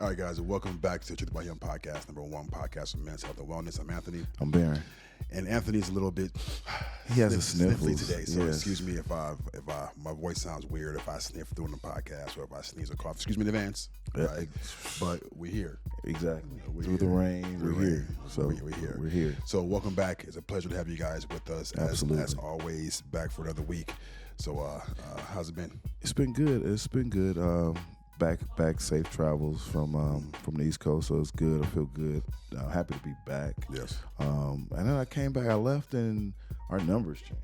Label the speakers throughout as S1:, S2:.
S1: All right, guys, and welcome back to Truth About Him podcast, number one podcast for men's health and wellness. I'm Anthony.
S2: I'm Barron.
S1: And Anthony's a little bit
S2: He has a sniffles
S1: today, so
S2: yes.
S1: excuse me if my voice sounds weird if I sniff during the podcast or if I sneeze or cough. Excuse me in advance, right? But we're here.
S2: Exactly.
S1: We're
S2: Through
S1: here.
S2: the rain, we're here. So
S1: we're here.
S2: We're here.
S1: So welcome back. It's a pleasure to have you guys with us.
S2: Absolutely.
S1: As always, back for another week. So how's it been?
S2: It's been good. It's been good. Back safe travels from the East Coast, so it's good. I feel good. Happy to be back.
S1: Yes.
S2: And then I came back. I left, and our numbers changed.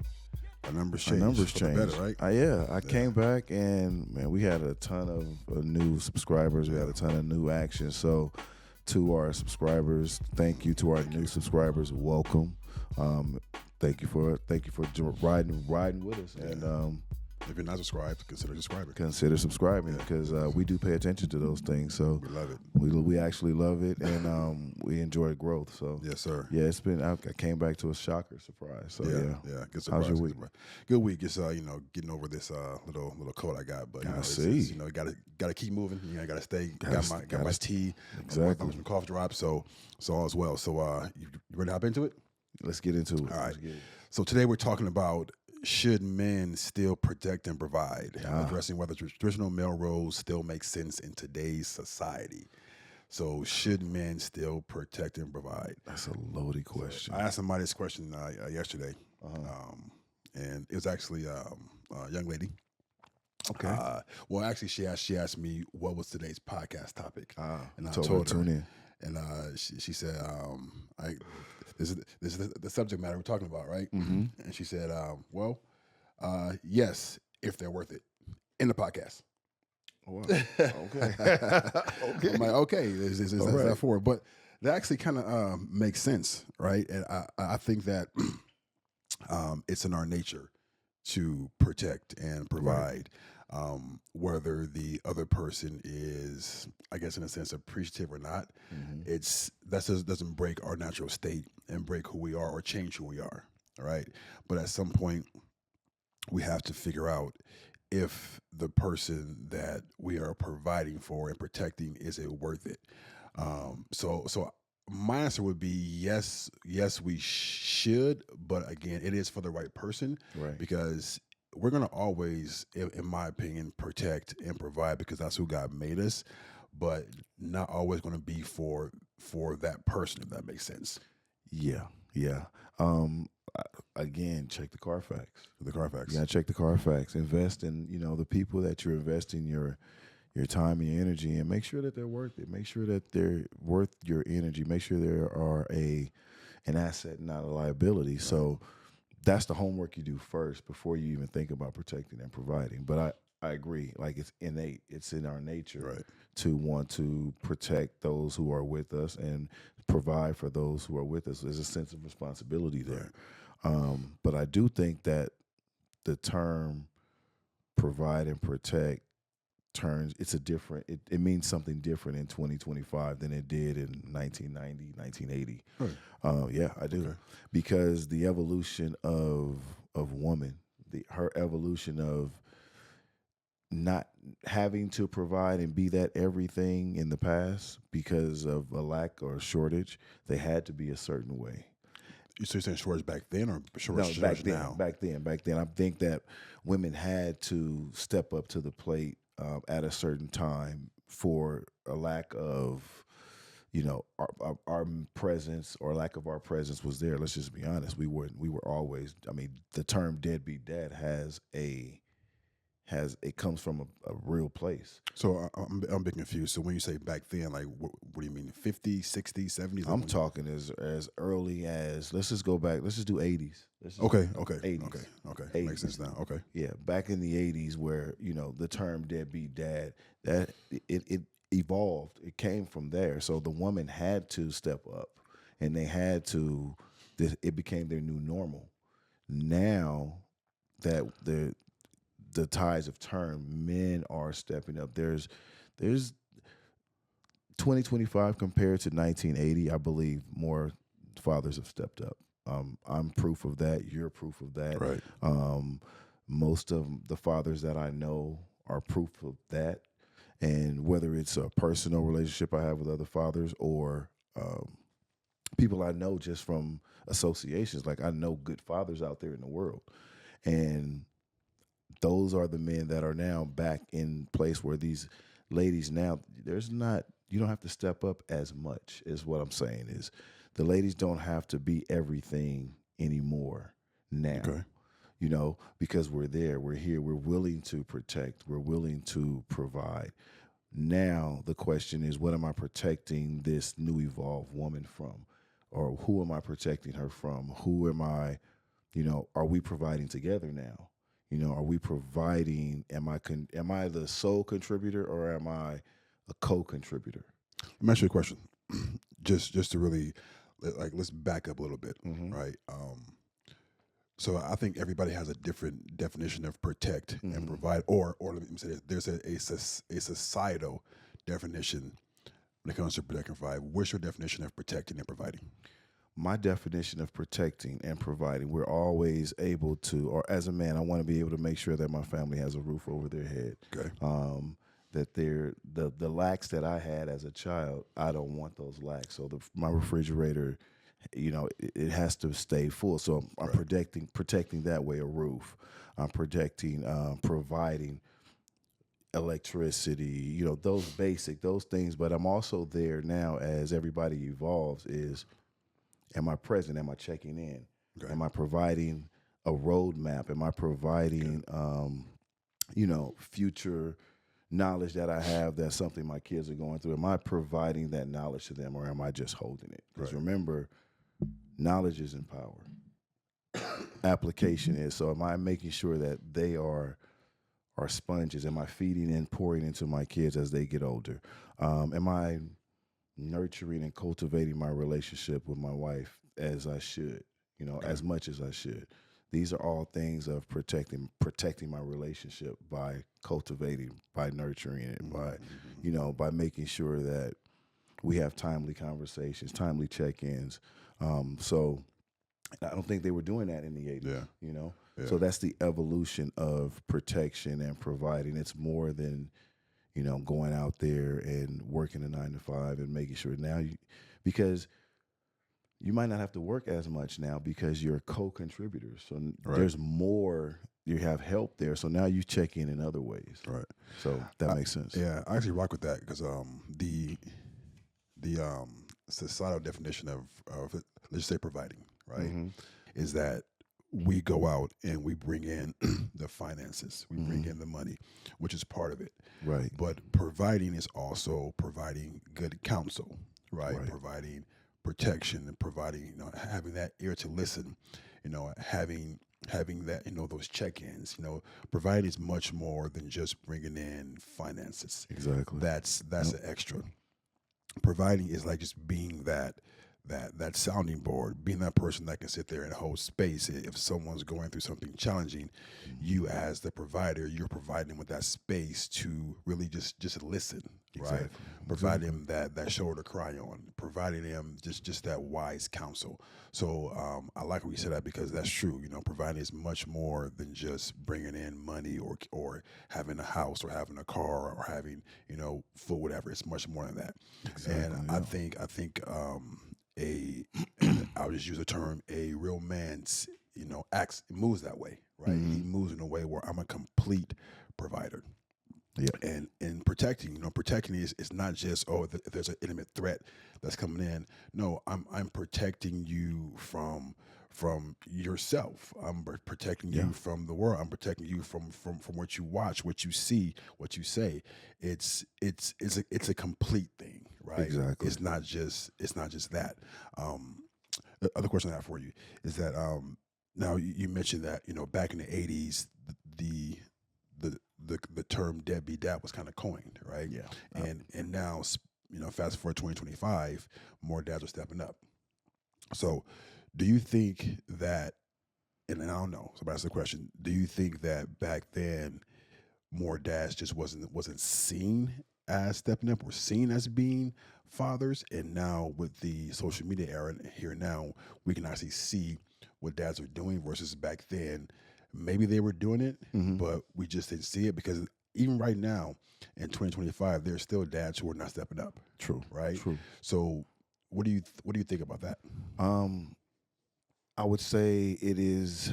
S1: Our numbers
S2: Our numbers
S1: for the
S2: changed.
S1: better, right?
S2: I came back, and man, we had a ton of new subscribers. We had a ton of new action. So, to our subscribers, thank you to our new subscribers. Welcome. Thank you for riding with us, and
S1: if you're not subscribed, consider subscribing.
S2: consider subscribing because we do pay attention to those things. So
S1: We love it.
S2: we actually love it, and we enjoy growth. So
S1: Yes, sir.
S2: yeah, it's been. I came back to a shocker surprise. So yeah.
S1: Good surprise.
S2: How's your
S1: good
S2: week?
S1: surprise. Good week. Just getting over this little cold I got, but
S2: I
S1: it's
S2: see.
S1: gotta keep moving. Gotta stay. Got my
S2: gotta-
S1: tea.
S2: Exactly.
S1: Some cough drops. So all is well. So you ready to hop into it?
S2: Let's get into it.
S1: All right.
S2: Let's get it.
S1: So today we're talking about should men still protect and provide, addressing whether traditional male roles still make sense in today's society. So should men still protect and provide?
S2: That's a loaded question.
S1: I asked somebody this question yesterday, and it was actually a young lady.
S2: Okay.
S1: Well, actually, she asked me what was today's podcast topic, and I
S2: told
S1: told
S2: her
S1: her,
S2: to tune in.
S1: and she said, this is the subject matter we're talking about, right?"
S2: Mm-hmm.
S1: And she said, yes, if they're worth it, in the podcast.
S2: Wow. Okay. Okay.
S1: I'm like, okay, is
S2: All
S1: that
S2: right.
S1: for it? But that actually kind of makes sense, right? And I think that it's in our nature to protect and provide, whether the other person is, I guess, in a sense, appreciative or not.
S2: Mhm.
S1: Doesn't break our natural state and break who we are or change who we are, right? But at some point, we have to figure out if the person that we are providing for and protecting, is it worth it? So my answer would be yes, we should, but again, it is for the right person,
S2: Right.
S1: because we're gonna always, in my opinion, protect and provide because that's who God made us, but not always gonna be for that person, if that makes sense.
S2: Yeah. Yeah. Again, check the Carfax.
S1: The Carfax.
S2: You gotta check the Carfax. Invest in, the people that you're investing your time and your energy in. Make sure that they're worth it. Make sure that they're worth your energy. Make sure they are an asset, not a liability. Right. So that's the homework you do first before you even think about protecting and providing. But I agree. Like, it's innate. It's in our nature,
S1: Right,
S2: to want to protect those who are with us and provide for those who are with us. There's a sense of responsibility there. But I do think that the term provide and protect it means something different in 2025 than it did in 1990, 1980.
S1: Right.
S2: Yeah, I do.
S1: Okay.
S2: Because the evolution of woman, her evolution of not having to provide and be that everything in the past because of a lack or a shortage, they had to be a certain way.
S1: So you're saying shortage back then or shortage
S2: No, back then.
S1: now?
S2: Back then. I think that women had to step up to the plate at a certain time for a lack of, our presence, or lack of our presence was there. Let's just be honest. We were always. I mean, the term "deadbeat dad" it comes from a real place.
S1: So I'm a bit confused. So when you say back then, like what do you mean? 50s, 60s, 70s?
S2: I'm talking as early as, let's just go back. Let's just do 80s.
S1: Okay.
S2: 80s.
S1: Okay. Makes sense now. Okay.
S2: Yeah, back in the 80s, where the term "deadbeat dad," that it evolved. It came from there. So the woman had to step up, and they had to. It became their new normal. Now that the tides have turned, men are stepping up. There's 2025 compared to 1980. I believe more fathers have stepped up. I'm proof of that. You're proof of that.
S1: Right.
S2: Most of the fathers that I know are proof of that. And whether it's a personal relationship I have with other fathers or people I know just from associations, like I know good fathers out there in the world. And those are the men that are now back in place where these ladies now, you don't have to step up as much, is what I'm saying. Is the ladies don't have to be everything anymore now.
S1: Okay.
S2: Because we're there, we're here, we're willing to protect, we're willing to provide. Now the question is, what am I protecting this new evolved woman from? Or who am I protecting her from? Who am I, are we providing together now? Are we providing, am I the sole contributor or am I a co-contributor?
S1: Let me ask you a question. just to really, let's back up a little bit,
S2: Mm-hmm.
S1: right? So I think everybody has a different definition of protect and
S2: Mm-hmm.
S1: provide, or let me say this: there's a societal definition when it comes to protect and provide. What's your definition of protecting and providing?
S2: My definition of protecting and providing, we're always able to, or as a man, I want to be able to make sure that my family has a roof over their head.
S1: Okay.
S2: That the lacks that I had as a child, I don't want those lacks. So my refrigerator, it has to stay full. So I'm
S1: Right.
S2: protecting that way a roof. I'm protecting, providing electricity, those things. But I'm also there now as everybody evolves is, am I present? Am I checking in?
S1: Okay.
S2: Am I providing a roadmap? Am I providing, future knowledge that I have that's something my kids are going through? Am I providing that knowledge to them or am I just holding it? Because
S1: Right.
S2: remember, knowledge isn't power. Application is. So am I making sure that they are sponges? Am I feeding and pouring into my kids as they get older? Am I nurturing and cultivating my relationship with my wife as I should, as much as I should? These are all things of protecting my relationship by cultivating, by nurturing it, by, by making sure that we have timely conversations, timely check-ins. So I don't think they were doing that in the 80s,
S1: Yeah. Yeah.
S2: So that's the evolution of protection and providing. It's more than, going out there and working a 9 to 5 and making sure because you might not have to work as much now because you're co-contributors. So
S1: Right.
S2: there's more, you have help there. So now you check in other ways.
S1: Right.
S2: So that makes sense.
S1: Yeah, I actually rock with that because the societal definition of let's say providing, right,
S2: Mm-hmm.
S1: is that we go out and we bring in the finances, we bring in the money, which is part of it.
S2: Right.
S1: But providing is also providing good counsel, right?
S2: Right.
S1: Providing protection and providing, having that ear to listen, having that, those check-ins, providing is much more than just bringing in finances.
S2: Exactly.
S1: That's an extra. Providing is like just being that sounding board, being that person that can sit there and hold space. If someone's going through something challenging, you as the provider, you're providing them with that space to really just listen, right?
S2: Exactly.
S1: Providing them that shoulder to cry on, providing them just that wise counsel. So I like what you said that because that's true. Providing is much more than just bringing in money or having a house or having a car or having food, whatever. It's much more than that.
S2: Exactly.
S1: And
S2: Yeah.
S1: I think I'll just use the term, a real man's acts moves that way, right?
S2: Mhm.
S1: He moves in a way where I'm a complete provider.
S2: Yeah.
S1: And in protecting, protecting is not just if there's an intimate threat that's coming in. No, I'm protecting you from yourself. I'm protecting
S2: Yeah.
S1: you from the world. I'm protecting you from what you watch, what you see, what you say. It's a complete thing, right?
S2: Exactly.
S1: It's not just that. The other question I have for you is that now you mentioned that back in the 80s the term deadbeat dad was kind of coined, right?
S2: Yeah.
S1: And now fast forward 2025, more dads are stepping up. So do you think that, and I don't know, so that's the question, do you think that back then more dads just wasn't seen as stepping up or seen as being fathers, and now with the social media era here now, we can actually see what dads are doing versus back then maybe they were doing it,
S2: Mhm.
S1: but we just didn't see it because even right now in 2025, there's still dads who are not stepping up,
S2: True.
S1: right?
S2: True.
S1: So what do you think about that?
S2: Um, I would say it is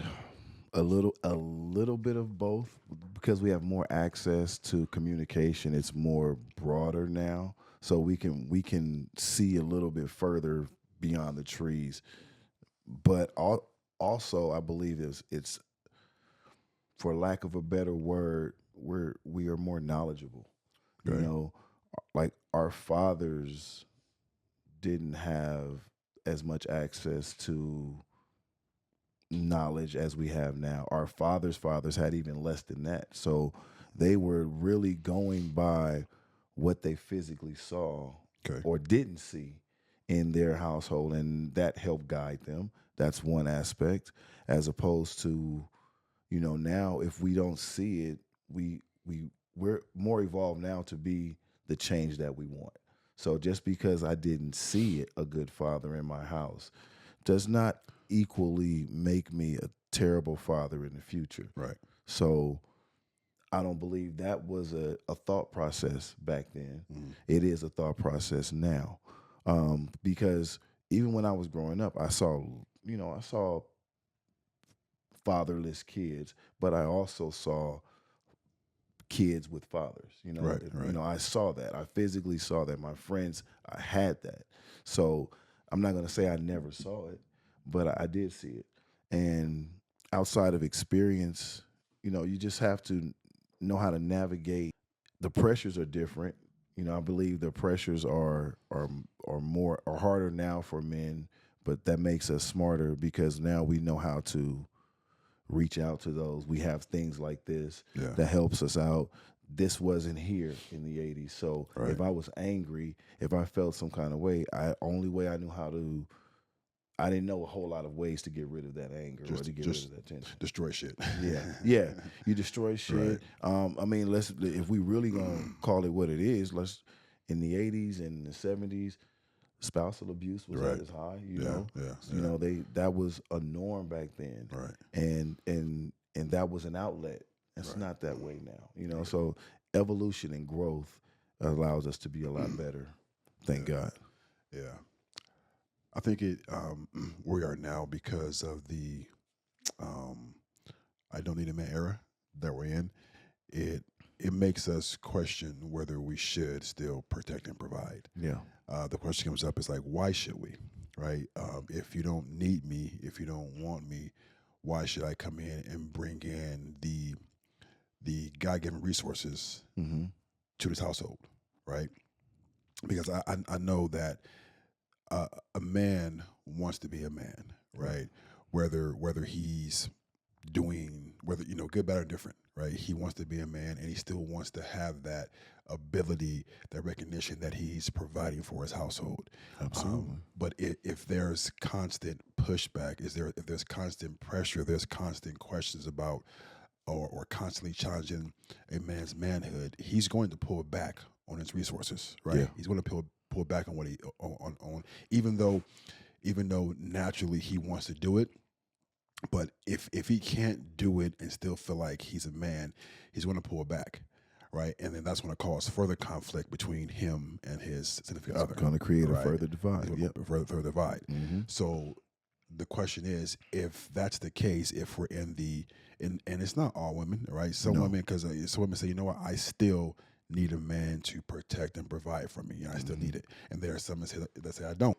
S2: a little bit of both because we have more access to communication. It's more broader now, so we can see a little bit further beyond the trees. But also, I believe it's for lack of a better word, we are more knowledgeable. You
S1: Okay.
S2: know, like our fathers didn't have as much access to knowledge as we have now. Our fathers had even less than that. So they were really going by what they physically saw
S1: Okay.
S2: or didn't see in their household, and that helped guide them. That's one aspect, as opposed to, now if we don't see it, we're more evolved now to be the change that we want. So just because I didn't see it, a good father in my house, does not equally make me a terrible father in the future.
S1: Right.
S2: So I don't believe that was a thought process back then.
S1: Mm.
S2: It is a thought process now. Because even when I was growing up, I saw fatherless kids, but I also saw kids with fathers.
S1: Right. Right.
S2: I saw that. I physically saw that. My friends, I had that. So I'm not gonna say I never saw it, but I did see it. And outside of experience, you just have to know how to navigate. The pressures are different. I believe the pressures are harder now for men, but that makes us smarter because now we know how to reach out to those. We have things like this
S1: Yeah.
S2: that helps us out. This wasn't here in the 80s. So
S1: Right.
S2: if I was angry, if I felt some kind of way, only way I knew how to, I didn't know a whole lot of ways to get rid of that anger or to get rid of that tension.
S1: Destroy shit.
S2: Yeah, yeah. You destroy shit.
S1: Right.
S2: I mean, if we really gonna call it what it is, in the 80s and the 70s, spousal abuse was
S1: Right.
S2: at its high.
S1: Yeah. Yeah. Yeah.
S2: That was a norm back then,
S1: Right.
S2: and that was an outlet. It's
S1: Right.
S2: not that way now. So evolution and growth allows us to be a lot better. Thank God.
S1: Yeah. I think it we are now because of the um, I don't need a man era that we're in. It it makes us question whether we should still protect and provide.
S2: Yeah.
S1: The question comes up is like, why should we? Right? If you don't need me, if you don't want me, why should I come in and bring in the God given resources
S2: Mm-hmm.
S1: to this household? Right? Because I know that a man wants to be a man, right? Whether he's doing whether good, bad, or different, right? He wants to be a man, and he still wants to have that ability, that recognition that he's providing for his household.
S2: Absolutely.
S1: But if there's constant pushback, if there's constant pressure, there's constant questions about or constantly challenging a man's manhood, he's going to pull back on his resources, right?
S2: Yeah.
S1: He's going to pull back on what he on even though naturally he wants to do it, but if he can't do it and still feel like he's a man, he's going to pull back, right? And then that's going to cause further conflict between him and his significant other.
S2: Going to create a
S1: right?
S2: further divide.
S1: It's
S2: Yep.
S1: gonna further divide.
S2: Mm-hmm.
S1: So the question is, if that's the case, if we're and it's not all women, right? Some
S2: No.
S1: women, because some women say, you know what, I still need a man to protect and provide for me, and I still need it. And there are some that say I don't.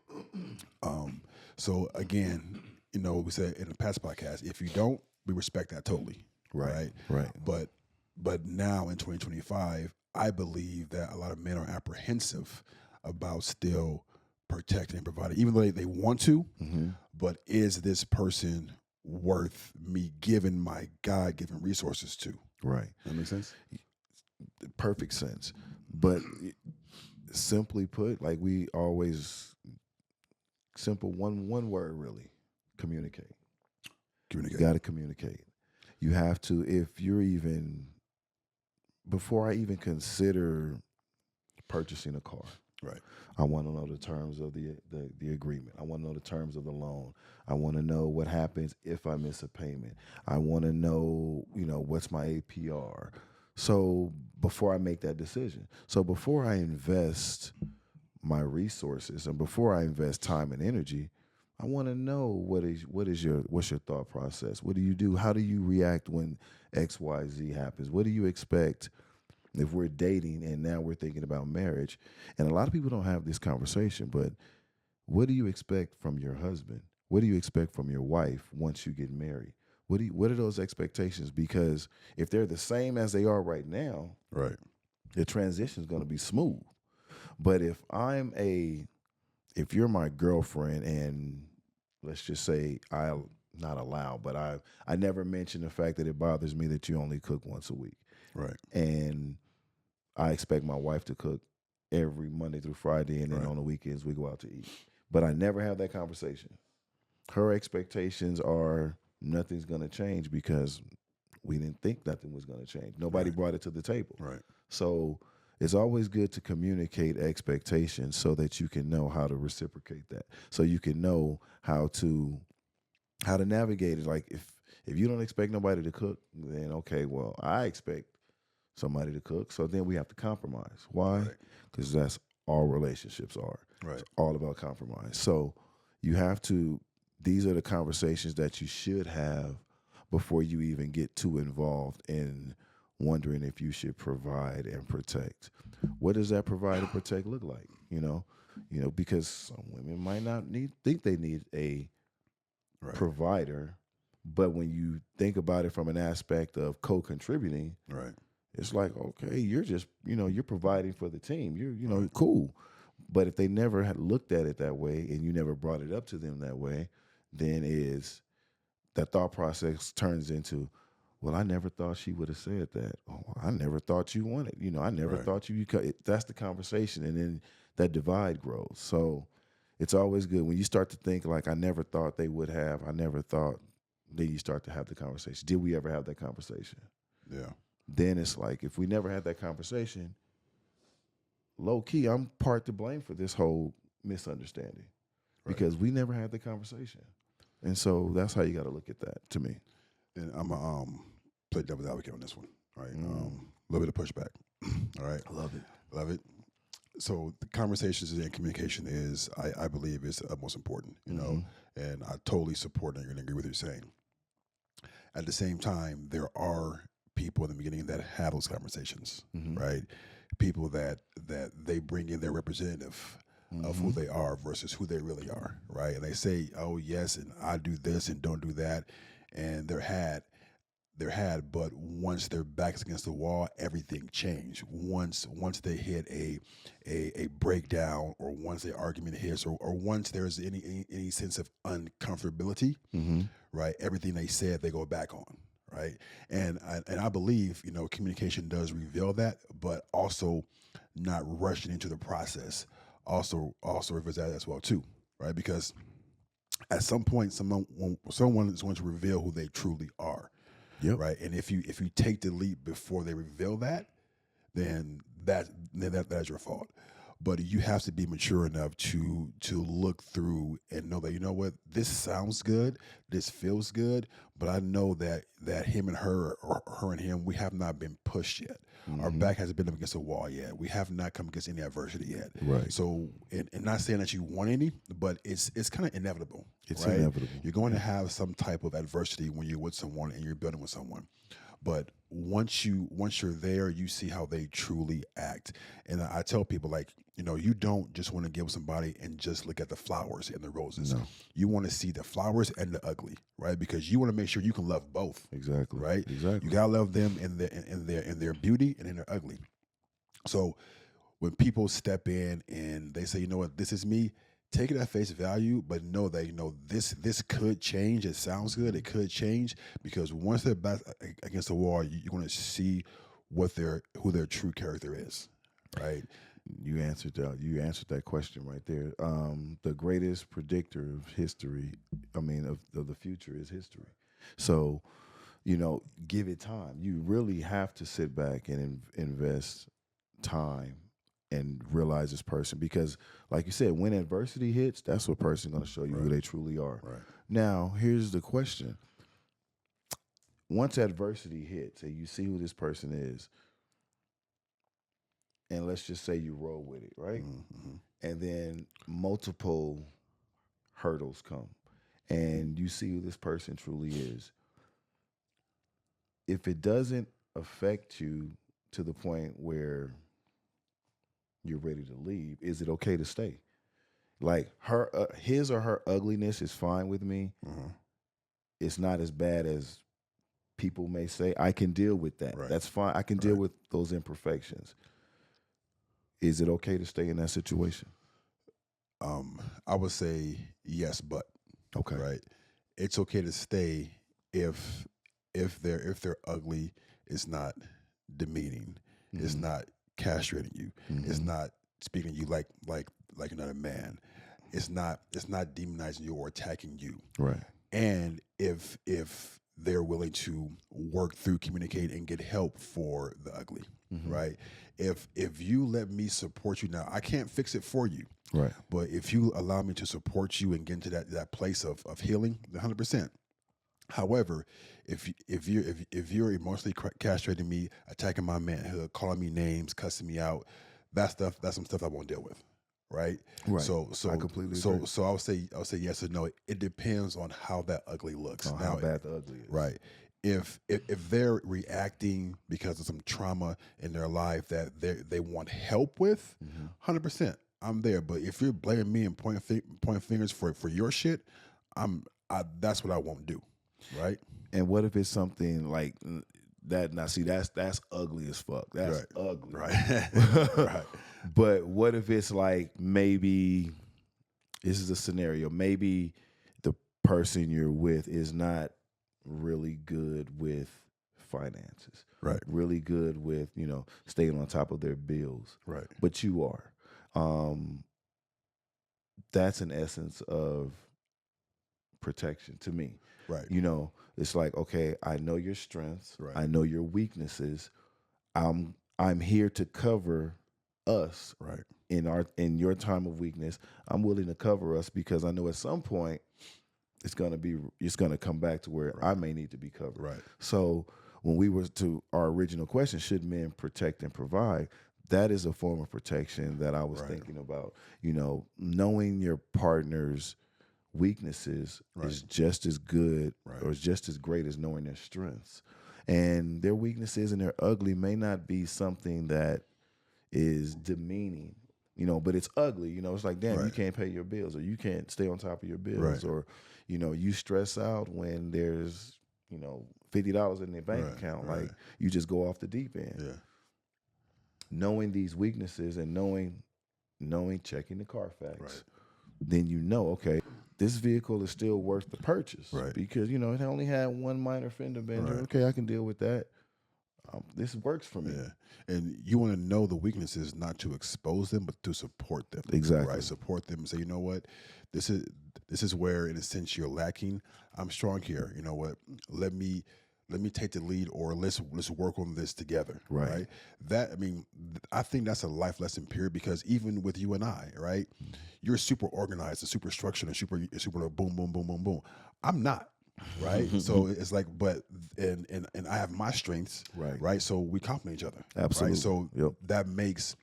S1: So again, we said in the past podcast, if you don't, we respect that totally, right?
S2: Right.
S1: But now in 2025, I believe that a lot of men are apprehensive about still protecting and providing, even though they want to.
S2: Mm-hmm.
S1: But is this person worth me giving my God-given resources to?
S2: Right.
S1: That makes sense?
S2: Perfect sense. But simply put, like we always, simple one word really, communicate.
S1: Communicate.
S2: You got to communicate. You have to, if you're even, before I even consider purchasing a car,
S1: Right.
S2: I want to know the terms of the agreement. I want to know the terms of the loan. I want to know what happens if I miss a payment. I want to know, what's my APR. So before I make that decision, so before I invest my resources and before I invest time and energy, I want to know what's your thought process? What do you do? How do you react when XYZ happens? What do you expect if we're dating and now we're thinking about marriage? And a lot of people don't have this conversation, but what do you expect from your husband? What do you expect from your wife once you get married? What are those expectations? Because if they're the same as they are right now,
S1: Right.
S2: the transition is going to be smooth. But if you're my girlfriend and let's just say I'll not allow, but I never mention the fact that it bothers me that you only cook once a week.
S1: Right.
S2: And I expect my wife to cook every Monday through Friday, and then
S1: Right.
S2: on the weekends we go out to eat. But I never have that conversation. Her expectations are nothing's going to change because we didn't think nothing was going to change. Nobody
S1: Right.
S2: brought it to the table.
S1: Right.
S2: So it's always good to communicate expectations so that you can know how to reciprocate that. So you can know how to navigate it. Like if you don't expect nobody to cook, then okay, well, I expect somebody to cook. So then we have to compromise. Why?
S1: Right.
S2: Because that's all relationships are.
S1: Right.
S2: It's all about compromise. So you have to, these are the conversations that you should have before you even get too involved in wondering if you should provide and protect. What does that provide and protect look like? Because some women might not think they need a
S1: Right.
S2: provider, but when you think about it from an aspect of co-contributing,
S1: Right.
S2: it's like, okay, you're just, you're providing for the team. You're,
S1: Right.
S2: cool. But if they never had looked at it that way and you never brought it up to them that way, then that thought process turns into, well, I never thought she would have said that. Oh, I never thought you wanted, I never
S1: Right.
S2: thought you could. That's the conversation. And then that divide grows. So it's always good when you start to think like, I never thought they would have, I never thought, then you start to have the conversation. Did we ever have that conversation?
S1: Yeah.
S2: Then it's like, if we never had that conversation, low key, I'm part to blame for this whole misunderstanding because we never had the conversation. And so that's how you got to look at that to me.
S1: And I'm gonna play devil's advocate on this one. All right. A little bit of pushback. All right.
S2: I love it.
S1: Love it. So the conversations and communication is, I believe, is most important. And I totally support and agree with what you're saying. At the same time, there are people in the beginning that have those conversations, right? People that they bring in their representative of who they are versus who they really are, right? And they say, "Oh yes, and I do this and don't do that," and they're had, but once their back's against the wall, everything changed. Once they hit a breakdown, or once the argument hits, or once there's any sense of uncomfortability, right? Everything they said, they go back on, right? And I believe communication does reveal that, but also not rushing into the process also reveals that as well too, right? Because at some point, someone is going to reveal who they truly are.
S2: Yep.
S1: Right. And if you take the leap before they reveal that, then that's your fault. But you have to be mature enough to look through and know that, you know what, this sounds good, this feels good, but I know that him and her, or her and him, we have not been pushed yet. Our back hasn't been up against a wall yet. We have not come against any adversity yet.
S2: Right.
S1: So, and not saying that you want any, but it's kind of inevitable.
S2: It's
S1: right?
S2: inevitable.
S1: You're going to have some type of adversity when you're with someone and you're building with someone. But once you're there, you see how they truly act. And I tell people, like, you don't just want to give somebody and just look at the flowers and the roses.
S2: No.
S1: You want to see the flowers and the ugly, right? Because you want to make sure you can love both.
S2: Exactly.
S1: Right?
S2: Exactly.
S1: You gotta love them in their beauty and in their ugly. So when people step in and they say, you know what, this is me, take it at face value, but know that this could change. It sounds good. It could change, because once they're back against the wall, you're going to see who their true character is, right?
S2: You answered that question right there. The greatest predictor of history, of the future, is history. So, give it time. You really have to sit back and invest time and realize this person, because like you said, when adversity hits, that's what person's going to show you who they truly are.
S1: Right.
S2: Now, here's the question. Once adversity hits and you see who this person is, and let's just say you roll with it, right?
S1: Mm-hmm.
S2: And then multiple hurdles come, and you see who this person truly is. If it doesn't affect you to the point where you're ready to leave, is it okay to stay? Like his or her ugliness is fine with me.
S1: Mm-hmm.
S2: It's not as bad as people may say. I can deal with that.
S1: Right.
S2: That's fine. I can deal with those imperfections. Is it okay to stay in that situation?
S1: I would say yes, but
S2: Okay.
S1: right. It's okay to stay if they're ugly. It's not demeaning. It's not castrating you. It's not speaking to you like you're not a man. It's not demonizing you or attacking you.
S2: Right.
S1: And if they're willing to work through, communicate, and get help for the ugly, right? If you let me support you now, I can't fix it for you,
S2: Right.
S1: but if you allow me to support you and get into that place of healing, 100%. However, if you're emotionally castrating me, attacking my manhood, calling me names, cussing me out, that's some stuff I won't deal with, right?
S2: Right.
S1: So
S2: I completely agree.
S1: so I'll say yes or no. It depends on how that ugly looks.
S2: On how bad the ugly is.
S1: Right. If they're reacting because of some trauma in their life that they want help with, 100%, I'm there. But if you're blaming me and pointing fingers for your shit, that's what I won't do. Right.
S2: And what if it's something like that? Now, see, that's ugly as fuck. That's
S1: Right.
S2: ugly.
S1: Right. Right.
S2: But what if it's like, maybe this is a scenario, maybe the person you're with is not really good with finances.
S1: Right.
S2: Really good with, staying on top of their bills.
S1: Right.
S2: But you are. That's an essence of protection to me.
S1: Right.
S2: It's like, okay, I know your strengths.
S1: Right.
S2: I know your weaknesses. I'm here to cover us.
S1: Right.
S2: In your time of weakness. I'm willing to cover us because I know at some point it's gonna come back to where I may need to be covered.
S1: Right.
S2: So when we were to our original question, should men protect and provide? That is a form of protection that I was thinking about. Knowing your partner's weaknesses is just as good or is just as great as knowing their strengths. And their weaknesses and their ugly may not be something that is demeaning, but it's ugly. It's like, damn, you can't pay your bills, or you can't stay on top of your bills, or, you stress out when there's, $50 in their bank account. Like, you just go off the deep end.
S1: Yeah.
S2: Knowing these weaknesses and knowing, checking the Carfax, then okay, this vehicle is still worth the purchase, because it only had one minor fender bender. Okay, I can deal with that. This works for me.
S1: Yeah. And you want to know the weaknesses, not to expose them, but to support them.
S2: Exactly.
S1: Right. Support them and say, you know what, this is where, in a sense, you're lacking. I'm strong here. You know what? Let me take the lead, or let's work on this together. Right. I think that's a life lesson, period, because even with you and I, right, you're super organized and super structured and super boom, boom, boom, boom, boom. I'm not. Right. So it's like, but and I have my strengths. Right. So we complement each other.
S2: Absolutely.
S1: Right. So that makes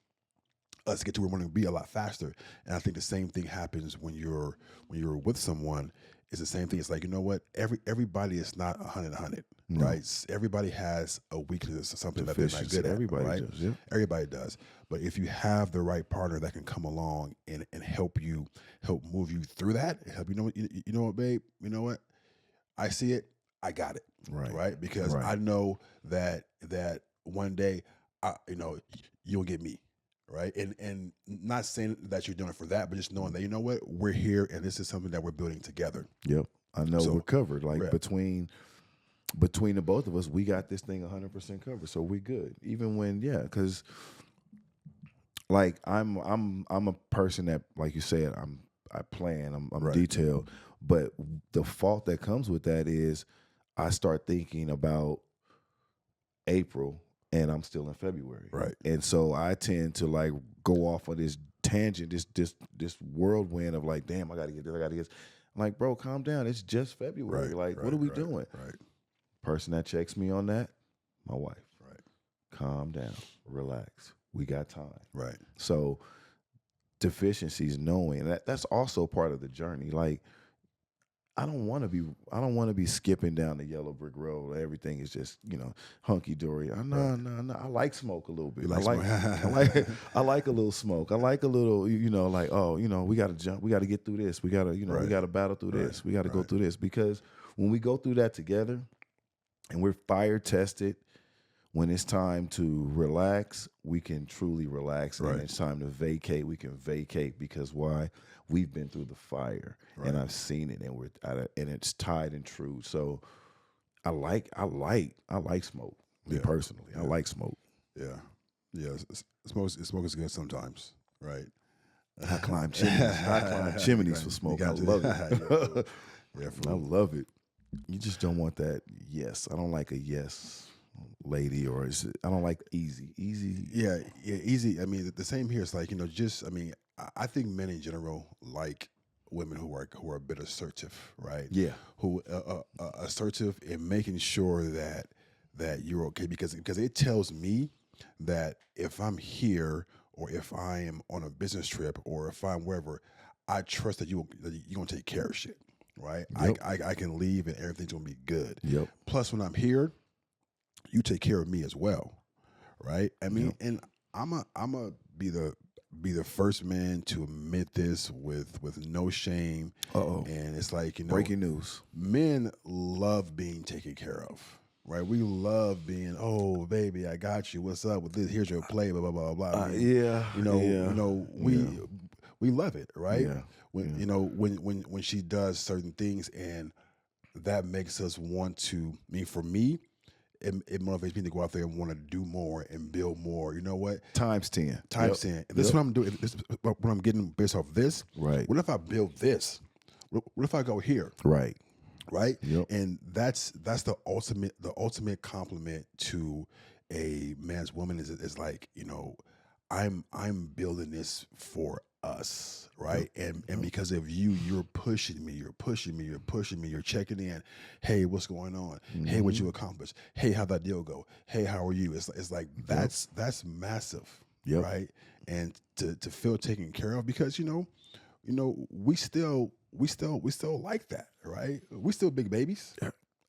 S1: us get to where we want to be a lot faster. And I think the same thing happens when you're with someone. It's the same thing. It's like, you know what? Everybody is not 100.
S2: No.
S1: Right. Everybody has a weakness or something that they're not good at.
S2: Everybody does. Yeah.
S1: Everybody does. But if you have the right partner that can come along and help move you through that, help you know what, babe, you know what? I see it. I got it. Right. Because I know that one day, you'll get me. Right. And not saying that you're doing it for that, but just knowing that, you know what, we're here and this is something that we're building together.
S2: Yep. I know we're covered. Like between the both of us, we got this thing 100% covered. So we're good. Even when, because like I'm a person that, like you said, I plan, I'm detailed. But the fault that comes with that is I start thinking about April and I'm still in February.
S1: Right.
S2: And so I tend to like go off on this tangent, this whirlwind of like, damn, I gotta get this, I gotta get this. I'm like, bro, calm down. It's just February. What are we doing?
S1: Right.
S2: Person that checks me on that, my wife.
S1: Right.
S2: Calm down. Relax. we got time.
S1: Right.
S2: So deficiencies, knowing that's also part of the journey. Like, I don't want to be skipping down the yellow brick road. Everything is just, hunky dory. No. I like smoke a little bit.
S1: You like
S2: I like a little smoke. I like a little, like, we got to jump. We got to get through this. We got to, we got to battle through this. We got to go through this, because when we go through that together and we're fire tested, when it's time to relax, we can truly relax. And when it's time to vacate, we can vacate, because why? We've been through the fire, and I've seen it, and it's tied and true. So I like smoke. Me personally, I like smoke.
S1: Yeah. Smoke is good sometimes, right?
S2: I climb chimneys for smoke. I love it. I love it. You just don't want that. Yes, I don't like a yes lady, or I don't like easy.
S1: Yeah, easy. I mean, the same here. It's like, I think men in general like women who are a bit assertive, right?
S2: Yeah,
S1: who assertive in making sure that you're okay, because it tells me that if I'm here, or if I am on a business trip, or if I'm wherever, I trust that you're gonna take care of shit, right?
S2: Yep.
S1: I can leave and everything's gonna be good.
S2: Yep.
S1: Plus, when I'm here, you take care of me as well, right? I mean, and I'm a be the first man to admit this with no shame. And it's like,
S2: breaking news.
S1: Men love being taken care of, right? We love being, oh baby, I got you. What's up with this? Here's your play, blah blah blah blah. I mean, we love it, right?
S2: Yeah.
S1: When she does certain things, and that makes us want to. I mean, for me, it motivates me to go out there and want to do more and build more. You know what?
S2: Times 10.
S1: Times 10. And this is what I'm doing. This is what I'm getting based off this.
S2: Right.
S1: What if I build this? What if I go here?
S2: Right.
S1: Right.
S2: Yep.
S1: And that's the ultimate compliment to a man's woman is like, I'm building this for us, right? And because of you, you're pushing me, you're checking in. Hey, what's going on? Hey, what you accomplished? Hey, how'd that deal go? Hey, how are you? It's like that's massive, right? And to feel taken care of, because we still like that, right? We still big babies.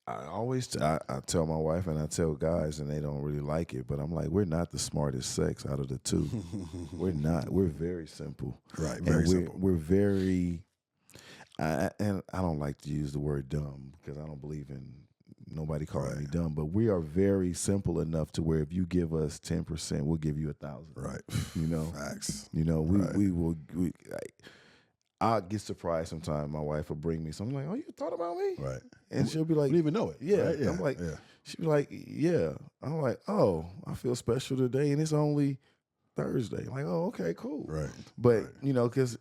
S2: I tell my wife and I tell guys, and they don't really like it, but I'm like, we're not the smartest sex out of the two. We're not. We're very simple.
S1: Right, very simple.
S2: We're very, and I don't like to use the word dumb, because I don't believe in nobody calling me dumb, but we are very simple enough to where if you give us 10%, we'll give you 1,000.
S1: Right.
S2: Facts. We will. I get surprised sometimes. My wife will bring me something like, "Oh, you thought about me?"
S1: Right.
S2: And she'll be like,
S1: "You didn't even know it."
S2: Yeah.
S1: Right?
S2: I'm like, she'll be like, "Yeah." I'm like, "Oh, I feel special today, and it's only Thursday." I'm like, "Oh, okay, cool."
S1: Right.
S2: But because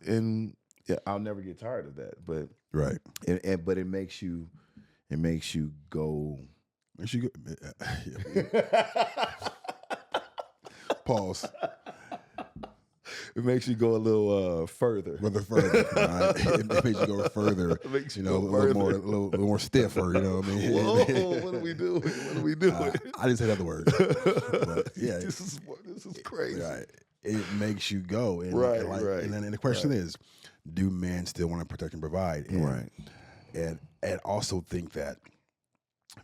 S2: I'll never get tired of that. But
S1: right.
S2: But it makes you go.
S1: Makes you go. Pause.
S2: It makes you go a little further.
S1: Right? It makes you go further.
S2: It makes you
S1: a little more stiffer. You know what I mean?
S2: Whoa! What are we doing?
S1: I didn't say the other word. But yeah,
S2: this is crazy.
S1: Right. It makes you go. And,
S2: right.
S1: And then the question is, do men still want to protect and provide? And,
S2: right.
S1: And also think that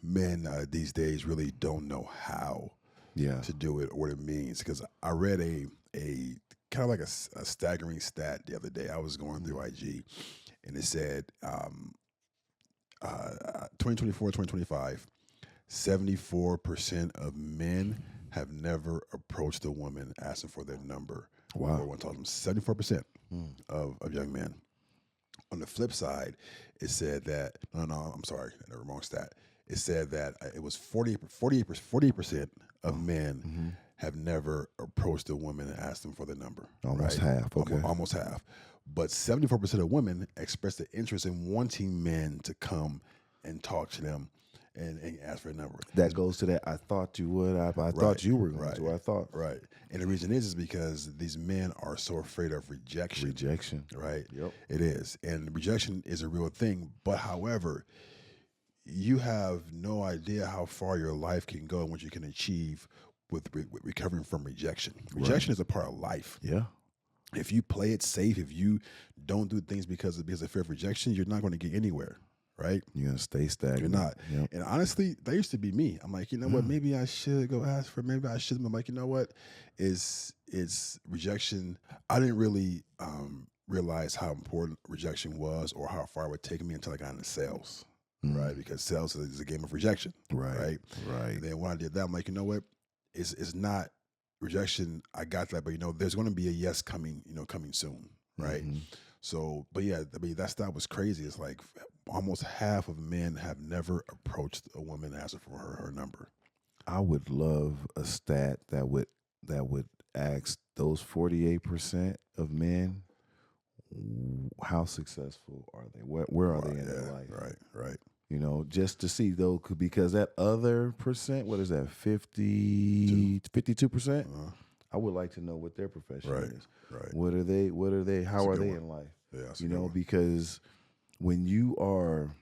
S1: men these days really don't know how to do it or what it means. Because I read a kind of like a staggering stat the other day. I was going through IG, and it said 2024, 2025, 74% of men have never approached a woman asking for their number.
S2: Wow.
S1: Or one told them 74% of young men. On the flip side, it said that, I'm sorry, the wrong stat. It said that it was 40% of men have never approached a woman and asked them for their number.
S2: Almost half, okay.
S1: Almost half. But 74% of women express the interest in wanting men to come and talk to them and ask for a number.
S2: That goes to that, I thought you would, I thought you were going to, I thought.
S1: Right. And the reason is because these men are so afraid of rejection.
S2: Rejection.
S1: Right?
S2: Yep.
S1: It is. And rejection is a real thing. But however, you have no idea how far your life can go and what you can achieve with recovering from rejection. Rejection is a part of life.
S2: Yeah.
S1: If you play it safe, if you don't do things because of fear of rejection, you're not going to get anywhere, right?
S2: You're gonna stay stagnant.
S1: You're not.
S2: Yep.
S1: And honestly, that used to be me. I'm like, you know what? Maybe I should go ask for. Maybe I shouldn't. I'm like, you know what? It's rejection. I didn't really realize how important rejection was, or how far it would take me until I got into sales, right? Because sales is a game of rejection, right?
S2: Right.
S1: And then when I did that, I'm like, you know what? It's not rejection. I got that, but you know, there's going to be a yes coming, coming soon, right? So, but yeah, I mean, that was crazy. It's like almost half of men have never approached a woman asking for her number.
S2: I would love a stat that would ask those 48% of men, how successful are they? Where are they in their life?
S1: Right.
S2: You know, just to see though, because that other percent, what is that, 52%? I would like to know what their profession is.
S1: Right.
S2: What are they, how are they in life?
S1: Yeah,
S2: you know, because when you are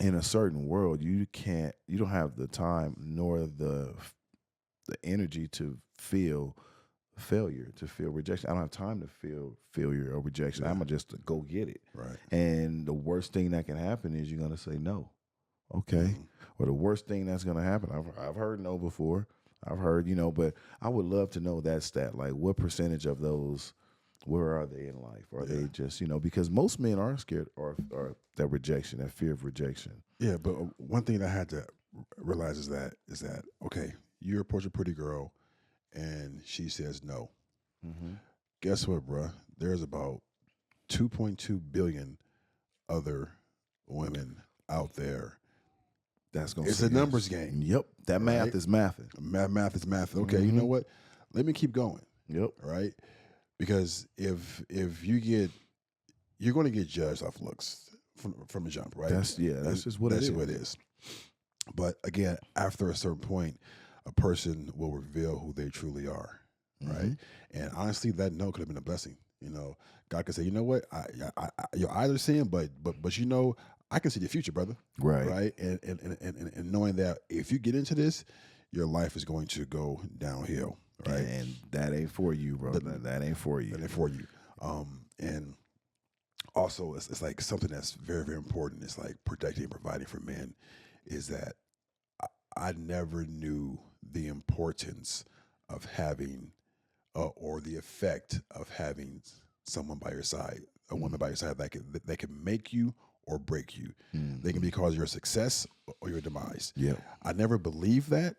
S2: in a certain world, you don't have the time nor the energy to feel failure, to feel rejection. I don't have time to feel failure or rejection. I'm gonna just go get it.
S1: Right.
S2: And the worst thing that can happen is you're gonna say no. Okay. Or the worst thing that's gonna happen, I've heard no before. I've heard, but I would love to know that stat. Like, what percentage of those, where are they in life? Are they just, because most men are scared or that rejection, that fear of rejection.
S1: Yeah, but one thing that I had to realize is that okay, you approach a pretty girl and she says no. Guess what, bruh? There's about 2.2 billion other women out there.
S2: That's gonna.
S1: It's a numbers game.
S2: Yep, that math is mathing.
S1: Math is math. Okay, you know what? Let me keep going.
S2: Yep.
S1: Right, because if you're going to get judged off looks from the jump, right?
S2: That's just what it
S1: is. But again, after a certain point, a person will reveal who they truly are, right? And honestly, that no could have been a blessing. God could say, you know what, your eyes are seeing, but I can see the future, brother. Right. And knowing that if you get into this, your life is going to go downhill. Right.
S2: And that ain't for you, bro. That ain't for you.
S1: That ain't for you. And also, it's like something that's very, very important. It's like protecting and providing for men. Is that I never knew the importance of having, or the effect of having someone by your side, a woman by your side that can make you or break you. They can be cause your success or your demise.
S2: Yeah,
S1: I never believed that,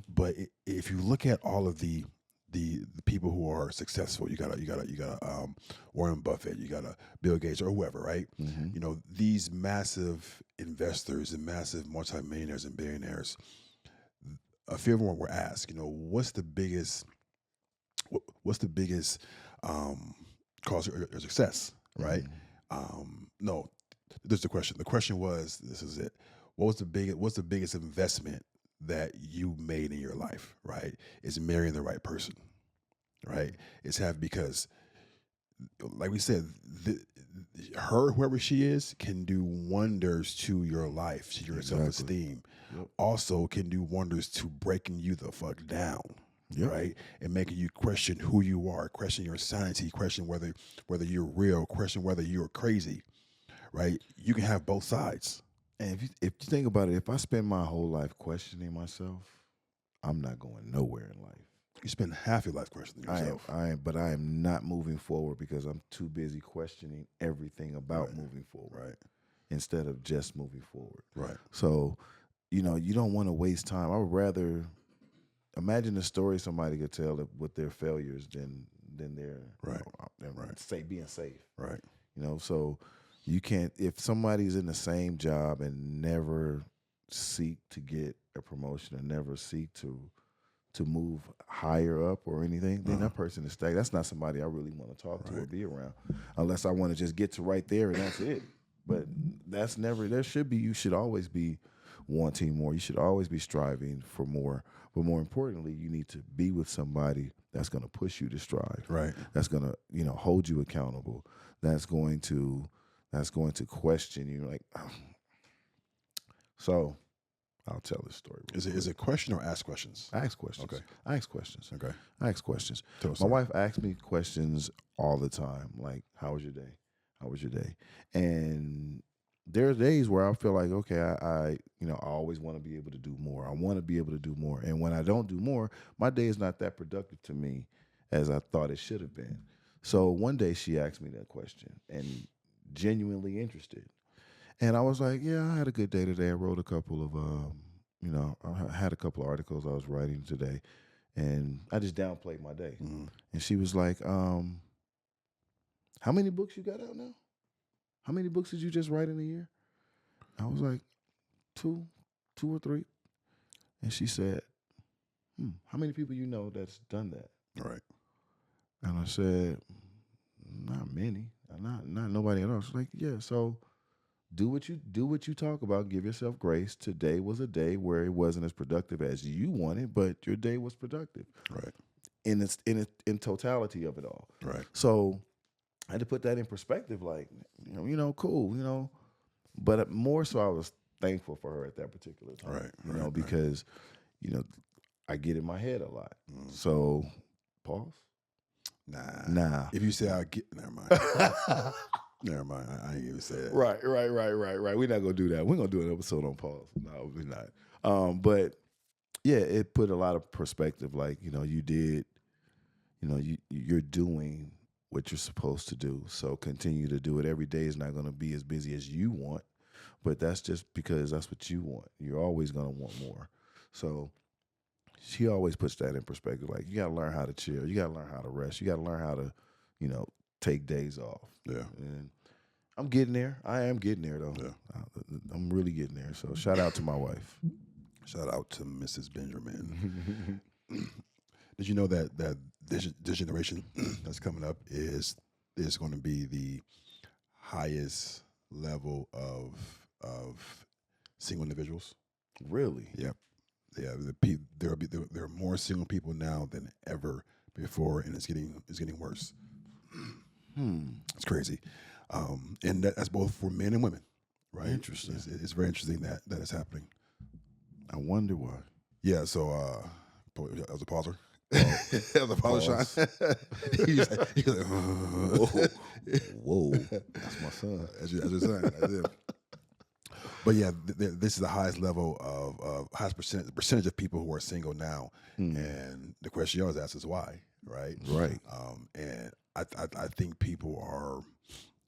S1: but if you look at all of the people who are successful, you got Warren Buffett, you got Bill Gates or whoever, right? These massive investors and massive multimillionaires and billionaires. A few of them were asked, what's the biggest cause of your success, right? No, this is the question. The question was, this is it. What's the biggest investment that you made in your life, right? It's marrying the right person, right? Because, like we said, whoever she is, can do wonders to your life, to your self-esteem. Yep. Also can do wonders to breaking you the fuck down. Yep. Right, and making you question who you are, question your sanity, question whether you're real, question whether you're crazy. Right, you can have both sides.
S2: And if you think about it, if I spend my whole life questioning myself, I'm not going nowhere in life.
S1: You spend half your life questioning yourself.
S2: But I am not moving forward because I'm too busy questioning everything about moving forward.
S1: Right.
S2: Instead of just moving forward.
S1: Right.
S2: So, you don't want to waste time. I would rather imagine a story somebody could tell with their failures than their being safe.
S1: Right.
S2: So you can't, if somebody's in the same job and never seek to get a promotion and never seek to move higher up or anything, then that person is stagnant. That's not somebody I really want to talk to or be around, unless I want to just get to right there and that's it. But that's never. You should always be wanting more. You should always be striving for more. But more importantly, you need to be with somebody that's going to push you to strive.
S1: Right.
S2: That's going to, hold you accountable. That's going to question you. Like, so I'll tell this story.
S1: Is it a question or ask questions?
S2: I ask questions.
S1: Okay.
S2: I ask questions.
S1: Okay.
S2: I ask questions.
S1: Tell us
S2: My
S1: something.
S2: wife asks me questions all the time, like, "How was your day? How was your day?" And there are days where I feel like, okay, I I always want to be able to do more. I want to be able to do more. And when I don't do more, my day is not that productive to me as I thought it should have been. So one day she asked me that question and genuinely interested. And I was like, yeah, I had a good day today. I wrote a couple of, I had a couple of articles I was writing today, and I just downplayed my day.
S1: Mhm.
S2: And she was like, how many books you got out now? How many books did you just write in a year? I was like, two or three. And she said, how many people you know that's done that?
S1: Right.
S2: And I said, not many, not nobody else. Like, yeah, so do what you talk about. Give yourself grace. Today was a day where it wasn't as productive as you wanted, but your day was productive.
S1: Right.
S2: In totality of it all.
S1: Right.
S2: So I had to put that in perspective. Like, cool, But more so, I was thankful for her at that particular time.
S1: Right.
S2: Because I get in my head a lot.
S1: Mm.
S2: So pause. Nah.
S1: If you say I get, never mind. Never mind. I ain't even say that.
S2: Right. We're not gonna do that. We're gonna do an episode on pause. No, we're not. But yeah, it put a lot of perspective. Like, you did, you're doing what you're supposed to do. So continue to do it. Every day is not gonna be as busy as you want, but that's just because that's what you want. You're always gonna want more. So she always puts that in perspective. Like, you gotta learn how to chill. You gotta learn how to rest. You gotta learn how to, take days off.
S1: Yeah.
S2: And I'm getting there. I am getting there, though.
S1: Yeah.
S2: I'm really getting there. So shout out to my wife.
S1: Shout out to Mrs. Benjamin. Did you know that this generation that's coming up is going to be the highest level of single individuals?
S2: Really?
S1: Yep. Yeah. There are more single people now than ever before, and it's getting worse. It's crazy, and that's both for men and women, right?
S2: Interesting.
S1: It's very interesting that is happening.
S2: I wonder why.
S1: Yeah. So, that was a pauser. That was a pauser, Sean. He's like,
S2: Whoa. That's my son.
S1: That's your son. That's it. But yeah, this is the highest level of highest percentage of people who are single now, and the question you always ask is why, right?
S2: Right.
S1: And I think people are,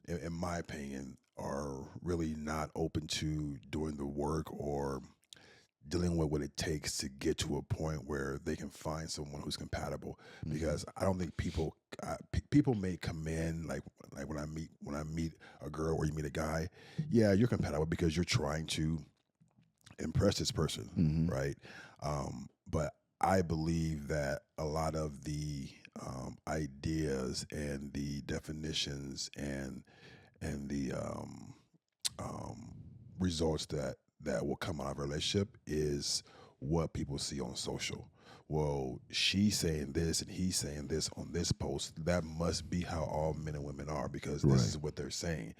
S1: in my opinion, are really not open to doing the work or dealing with what it takes to get to a point where they can find someone who's compatible. Because I don't think people may come in like when I meet a girl or you meet a guy, yeah, you're compatible because you're trying to impress this person, right? But I believe that a lot of the ideas and the definitions and the results that will come out of a relationship is what people see on social. Well, she's saying this and he's saying this on this post. That must be how all men and women are because this is what they're saying.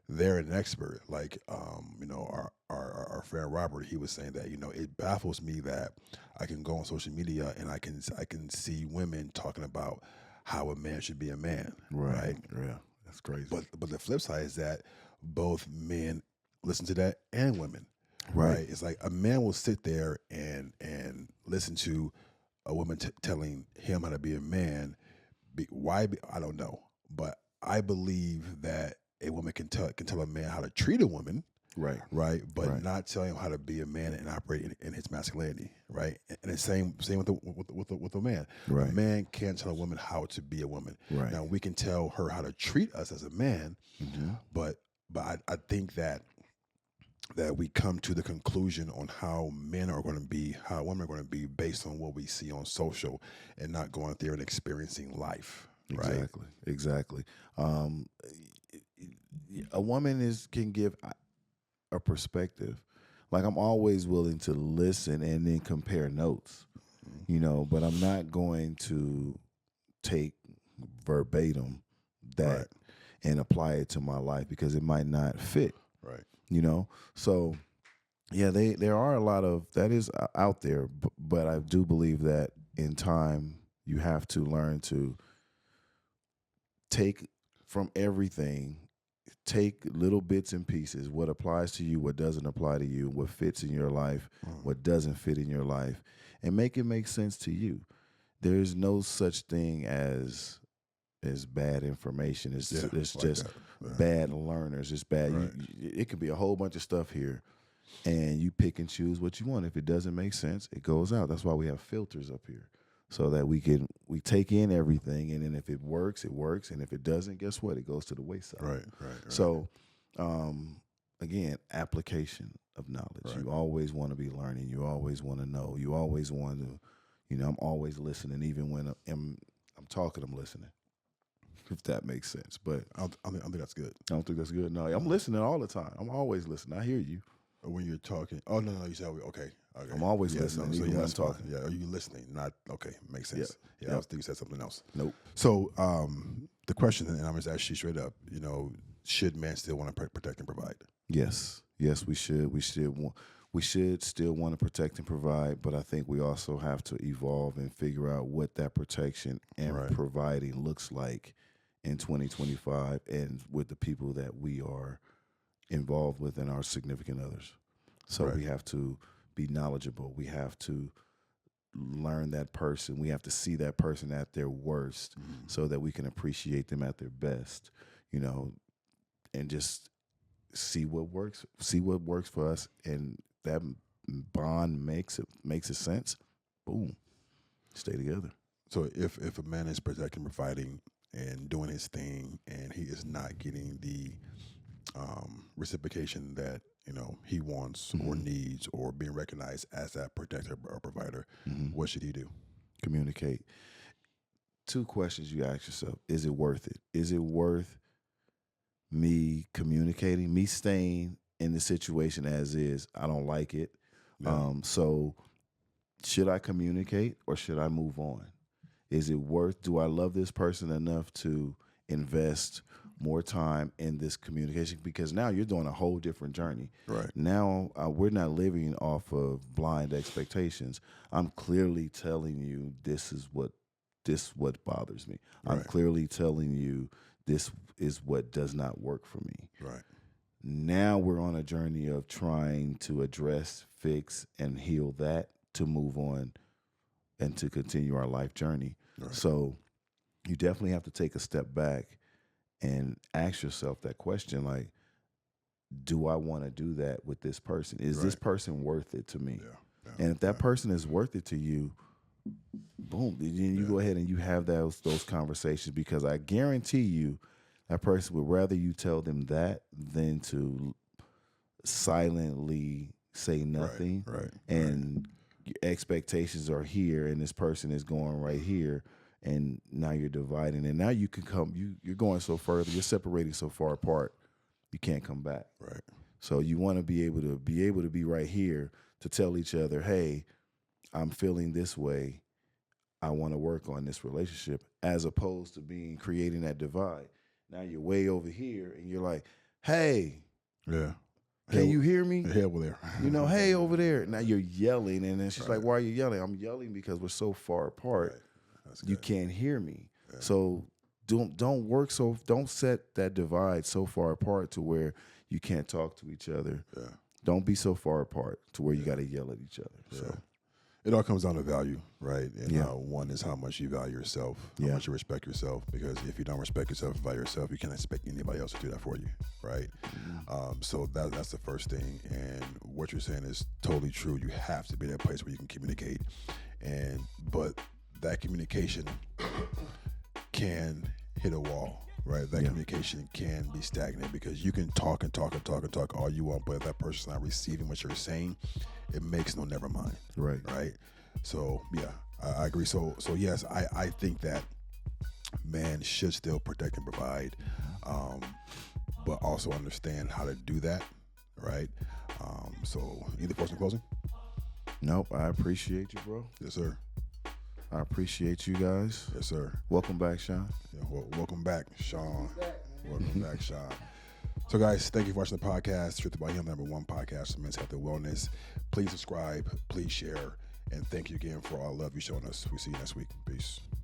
S1: They're an expert. Like, our friend Robert, he was saying that, it baffles me that I can go on social media and I can see women talking about how a man should be a man. Right.
S2: Yeah. That's crazy.
S1: But the flip side is that both men listen to that and women.
S2: Right.
S1: It's like a man will sit there and listen to a woman telling him how to be a man. Why? I don't know. But I believe that a woman can tell a man how to treat a woman.
S2: Right.
S1: But not tell him how to be a man and operate in his masculinity. Right. And the same with a man.
S2: Right.
S1: A man can't tell a woman how to be a woman.
S2: Right.
S1: Now we can tell her how to treat us as a man. But I think that we come to the conclusion on how men are going to be, how women are going to be based on what we see on social and not going out there and experiencing life. Right?
S2: Exactly. A woman can give a perspective. Like, I'm always willing to listen and then compare notes, but I'm not going to take verbatim that and apply it to my life because it might not fit.
S1: Right.
S2: So Yeah, there are a lot of that is out there, but I do believe that in time you have to learn to take from everything, take little bits and pieces, what applies to you, what doesn't apply to you, what fits in your life, what doesn't fit in your life, and make it make sense to you. There's no such thing as bad information. It's
S1: like
S2: just
S1: that. Yeah.
S2: bad learners. It's bad.
S1: Right.
S2: It could be a whole bunch of stuff here, and you pick and choose what you want. If it doesn't make sense, it goes out. That's why we have filters up here, so that we take in everything, and then if it works, it works, and if it doesn't, guess what? It goes to the wayside.
S1: Right.
S2: So, again, application of knowledge.
S1: Right.
S2: You always want to be learning. You always want to know. You always want to, I'm always listening. Even when I'm talking, I'm listening. If that makes sense. But
S1: I don't think that's good.
S2: I don't think that's good. No, I'm listening all the time. I'm always listening. I hear you.
S1: When you're talking, oh no, you said okay.
S2: I'm always listening.
S1: No, so
S2: even when I'm
S1: that's fine.
S2: talking.
S1: Yeah, are you listening? Not okay. Makes sense.
S2: Yep.
S1: I was thinking you said something else.
S2: Nope.
S1: So the question, and I'm just asking you straight up. Should men still want to protect and provide?
S2: Yes, we should. We should still want to protect and provide, but I think we also have to evolve and figure out what that protection and providing looks like in 2025 and with the people that we are involved with and our significant others. So we have to be knowledgeable. We have to learn that person. We have to see that person at their worst so that we can appreciate them at their best, and just see what works for us, and that bond makes it sense. Boom, stay together.
S1: So if a man is protecting, providing, and doing his thing, and he is not getting the reciprocation that he wants or needs, or being recognized as that protector or provider, what should he do?
S2: Communicate. 2 questions you ask yourself: is it worth it? Is it worth me communicating, me staying in the situation as is? I don't like it. Yeah. So should I communicate or should I move on? Is it do I love this person enough to invest more time in this communication? Because now you're doing a whole different journey.
S1: Right.
S2: Now we're not living off of blind expectations. I'm clearly telling you this is what bothers me.
S1: Right.
S2: I'm clearly telling you this is what does not work for me.
S1: Right.
S2: Now we're on a journey of trying to address, fix, and heal that to move on and to continue our life journey. Right. So you definitely have to take a step back and ask yourself that question, like, do I want to do that with this person? Is this person worth it to me? Yeah. And if that person is worth it to you, boom, then you go ahead and you have those conversations, because I guarantee you that person would rather you tell them that than to silently say nothing.
S1: Right.
S2: And your expectations are here, and this person is going right here, and now you're dividing, and now you can you're going so further, you're separating so far apart, you can't come back.
S1: Right.
S2: So you want to be able to be right here to tell each other, hey, I'm feeling this way. I want to work on this relationship, as opposed to creating that divide. Now you're way over here, and you're like, hey, can you hear me?
S1: Hey, over there.
S2: Hey, over there. Now you're yelling, and then she's like, why are you yelling? I'm yelling because we're so far apart. You can't hear me. Yeah. So don't set that divide so far apart to where you can't talk to each other. Yeah. Don't be so far apart to where you got to yell at each other. Yeah. So
S1: it all comes down to value, right? And one is how much you value yourself, how much you respect yourself. Because if you don't respect yourself and value yourself, you can't expect anybody else to do that for you, right? So that's the first thing. And what you're saying is totally true. You have to be in that place where you can communicate, but that communication can hit a wall, right? That communication can be stagnant, because you can talk and talk and talk and talk all you want, but if that person's not receiving what you're saying, it makes no never mind. Right. So I agree. So yes, I think that man should still protect and provide, but also understand how to do that, right? So any thoughts in closing?
S2: Nope. I appreciate you, bro.
S1: Yes, sir.
S2: I appreciate you guys.
S1: Yes, sir.
S2: Welcome back, Sean.
S1: Yeah, welcome back, Sean. Welcome back, Sean. So, guys, thank you for watching the podcast. Truth About Him, #1 podcast for men's health and wellness. Please subscribe, please share, and thank you again for all the love you've shown us. We'll see you next week. Peace.